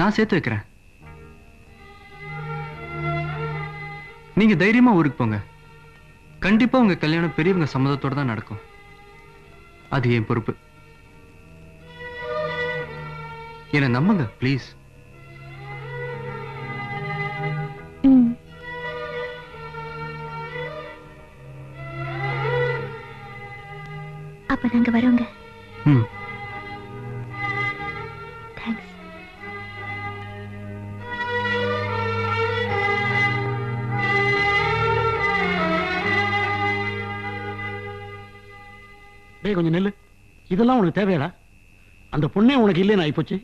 நான் சேர்த்து வைக்கிறேன். நீங்க தைரியமா ஊருக்கு போங்க. கண்டிப்பா உங்க கல்யாணம் பெரியவங்க சம்மதத்தோட தான் நடக்கும். அது என் பொறுப்பு. என்ன நம்புங்க ப்ளீஸ். அப்ப நாங்க வரோங்க. தேங்க்ஸ். கொஞ்சம் நெல்லு. இதெல்லாம் உனக்கு தேவையாடா? அந்த பொண்ணே உனக்கு இல்லைன்னு ஆயிப்போச்சு.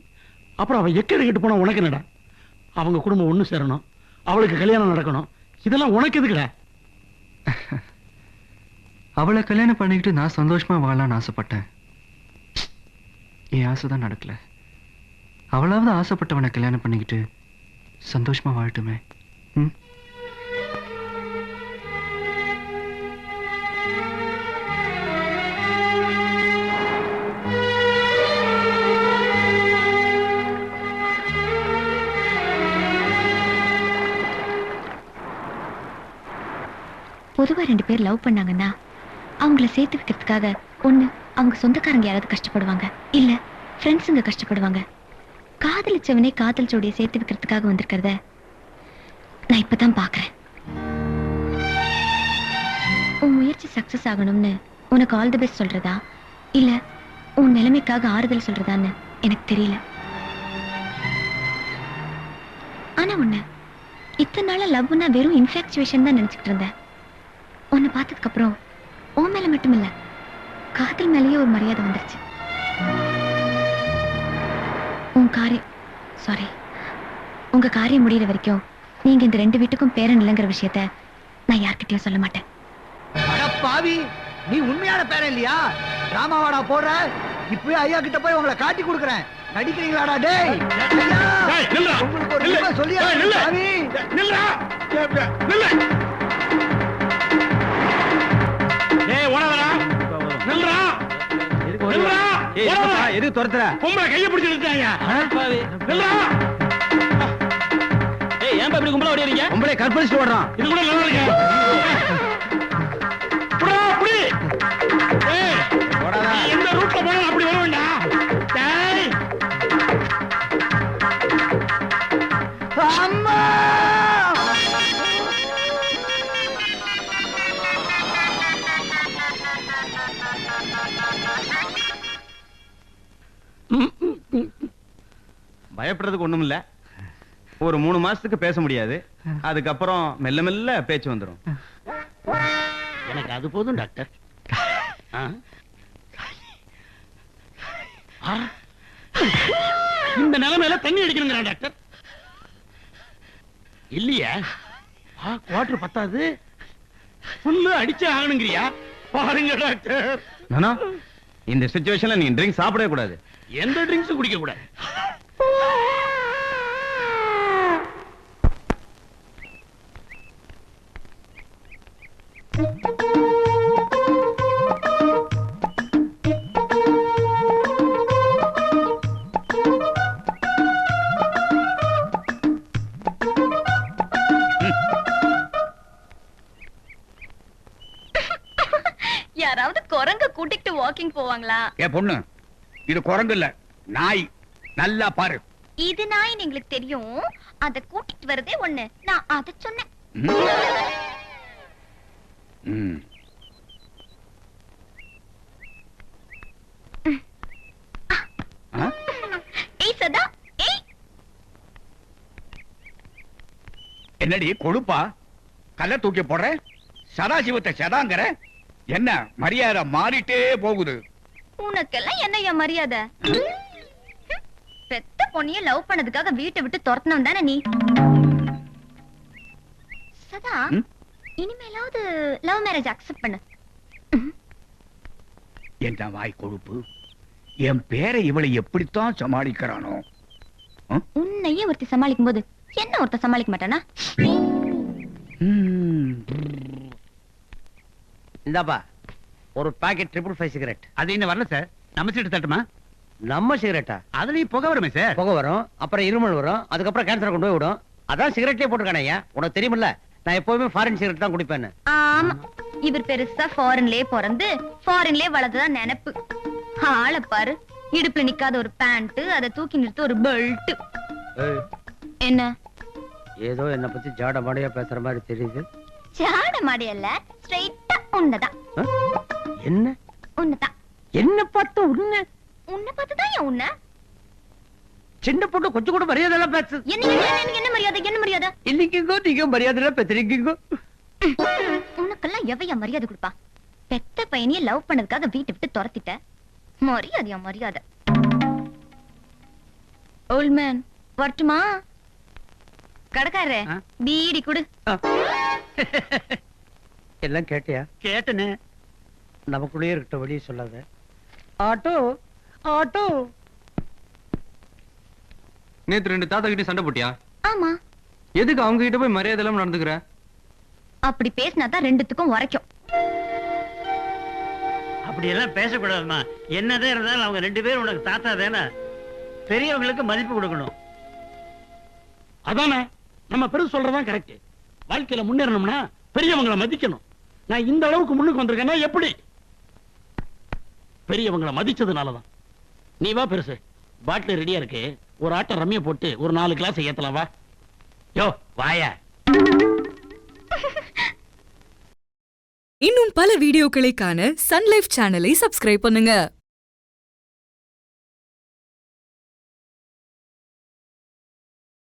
அப்புறம் அவ எக்கேடு கெட்டு போனா உனக்கு என்னடா? அவங்க குடும்பம் ஒண்ணு சேரணும், அவளுக்கு கல்யாணம் நடக்கணும். இதெல்லாம் உனக்கு எதுக்குடா? அவளை கல்யாணம் பண்ணிக்கிட்டு நான் சந்தோஷமா வாழலாம்னு ஆசைப்பட்டேன். என் ஆசைதான் நடக்கல. அவளாவது ஆசைப்பட்டவனை கல்யாணம் பண்ணிக்கிட்டு சந்தோஷமா வாழட்டுமே. பொதுவா 2 பேர் லவ் பண்ணாங்கன்னா அவங்கள சேர்த்து வைக்கிறதுக்காக ஒண்ணு அவங்க சொந்தக்காரங்க யாராவது கஷ்டப்படுவாங்க, இல்ல ஃப்ரெண்ட்ஸுங்க கஷ்டப்படுவாங்க. காதலிச்சவனே காதல் ஜோடியை சேர்த்து வைக்கிறதுக்காக வந்திருக்கிறத நான் இப்பதான் பாக்குறேன். உன் முயற்சி சக்சஸ் ஆகணும்னு உனக்கு ஆல் தி பெஸ்ட் சொல்றதா, இல்ல உன் நிலைமைக்காக ஆறுதல் சொல்றதான்னு எனக்கு தெரியல. ஆனா ஒண்ணு, இத்தனை நாளா லவ்னா வெறும் இன்ஃபாக்சுவேஷன் தான் நினைச்சிட்டு இருந்தேன். உன்னை பார்த்ததுக்கு அப்புறம் உன் மேல மட்டும் இல்ல, காதல் மேலேயே ஒரு மரியாதை வந்துருச்சு. உங்க காரியம் முடிகிற வரைக்கும் நீங்க இந்த 2 வீட்டுக்கும் பேரன் இல்லைங்கிற விஷயத்த நான் யார்கிட்டயும் சொல்ல மாட்டேன். பாவி, நீ உண்மையான பேரன் இல்லையா? ராமாவாடா போடுற. இப்பவே ஐயா கிட்ட போய் உங்களை காட்டி கொடுக்குறேன். நடிக்கிறீங்களாடா? டேய் சொல்லியா? எது துரத்துற? பொம்பளை கைய பிடிச்சு ஏன் இப்படி கும்பல ஓடிறீங்க? பொம்பளை கற்பழிச்சு ஓடுறான். இது கூட நல்லா இருக்கு. எந்த ரூட்ல போனா அப்படி வர வேண்டாம். அம்மா பயப்படுறதுக்கு ஒண்ணும் இல்ல. ஒரு 3 மாசத்துக்கு பேச முடியாது. அதுக்கப்புறம் மெல்ல மெல்ல பேச்சு வந்துடும். எனக்கு அது போதும் டாக்டர். இந்த நிலைமையில தண்ணி அடிக்கணுங்கிற டாக்டர் இல்லையா? குவார்டர் பத்தாது, ஃபுல்லு அடிச்சே ஆகணுங்கிறியா? பாருங்க டாக்டர். நானா இந்த சிச்சுவேஷன்ல நீங்க ட்ரிங்க் சாப்பிடவே கூடாது. எந்த ட்ரிங்க்ஸும் குடிக்க கூடாது. யாராவது குரங்க கூட்டிட்டு வாக்கிங் போவாங்களா? ஏ பொண்ணு, இது குரங்கு இல்ல, நாய். நல்லா பாரு. இது நாய் உங்களுக்கு தெரியும். அத கூட்டிட்டு வரதே ஒண்ணு. நான் அத சொன்னேன். ஏய் சதா, ஏய். என்னடி கொழுப்பா? கல்ல தூக்கி போடுற? சதாசிவத்தை சதாங்கற? என்ன மரியாதை மாறிட்டே போகுது. உனக்கெல்லாம் என்னையா மரியாதை? பெத்த பொண்ணிய லவ் பண்ணதுக்காக வீட்டை விட்டு துரத்தணும் தானே நீ? சதா, இனிமேலாவது லவ் மேரேஜ் அக்செப்ட் பண்ணு. என்ன வாய் கொழுப்பு? என் பேரை இவளை எப்படித்தான் சமாளிக்கிறானோ? உன்னையே ஒருத்தி சமாளிக்கும் போது என்ன ஒருத்த சமாளிக்க மாட்டானா? இந்தாப்பா ஒரு பாக்கெட் 555 சிகரெட். அது இன்னும் வரல சார். நம்ம சீட்டு தட்டுமா? நம்ம சிகரெட்டா? அதுலயும் புகை வருமே சார். புகை வரும், அப்புறம் இருமல் வரும், அதுக்கப்புறம் கேன்சர் கொண்டு போய் விடும். அதான் சிகரெட்லயே போட்டுருக்கானே ஐயா. உனக்கு தெரியுமில்ல, நான் எப்பவுமே ஃபாரின் சிகரெட் தான் குடிப்பேன்னு. ஆமா, இவர் பெருசா ஃபாரின்லயே பிறந்து ஃபாரின்லயே வளர்ந்துதான் நினைப்பு. ஆளை பாரு, இடுப்புல நிக்காத ஒரு பேண்ட், அதை தூக்கி நிறுத்த ஒரு பெல்ட். ஏய், என்ன ஏதோ என்ன பத்தி ஜாட மாடையா பேசுற மாதிரி தெரியுது. சாட மாடியல்ல, ஸ்ட்ரைட்டா உன்னதான். ஆ? என்ன உன்னதான். என்ன பார்த்து உன்ன உன்னை பார்த்துதான் ஏன் உன்ன? சின்ன பொண்ணு கொஞ்சம் கூட மரியாதை எல்லாம் பேசு. என்ன மரியாதை, என்ன மரியாதை? இன்னைக்குங்கோ நீங்க மரியாதை எல்லாம் பேசுறீங்கோ. உனக்கெல்லாம் எவையா மரியாதை கொடுப்பா? பெத்த பையனையே லவ் பண்ணதுக்காக வீட்டை விட்டு துரத்திட்ட. மரியாதையா மரியாதை? ஓல்ட் மேன் வரட்டுமா? கடைக்காரரே, பீடி குடு. எல்லாம் கேட்டியா? கேட்டனே. நமக்குள்ளேயே இருக்கட்டும், வெளியே சொல்லாத. Auto auto. நேத்து 2 தாத்தா கிட்ட சண்டை போட்டியா? ஆமா, எதுக்கு அவங்க கிட்ட போய் மரியாதை இல்லாம நடந்துக்கிற? அப்படி பேசினாதான் ரெண்டுத்துக்கும் உரைக்கும். அப்படி எல்லாம் பேசக்கூடாதுமா. என்னதான் இருந்தாலும் அவங்க 2 பேரும் உனக்கு தாத்தா தானே. பெரியவங்களுக்கு மதிப்பு கொடுக்கணும். அதானே நம்ம பெருசு சொல்றதான் கரெக்ட். வாழ்க்கையில முன்னேறணும்னா பெரியவங்களை மதிக்கணும். நான் இந்த அளவுக்கு முன்னுக்கு வந்திருக்கேன்னா எப்படி? பெரியவங்களை மதிச்சதுனாலதான். நீ வா பெருசு, பாட்டில் ரெடியா இருக்கு. ஒரு ஆட்டம் ரம்மிய போட்டு ஒரு 4 கிளாஸ் ஏத்தலாம். வா. யோ வாயா. இன்னும் பல வீடியோக்களை காண சன் லைஃப் சேனலை சப்ஸ்கிரைப் பண்ணுங்க.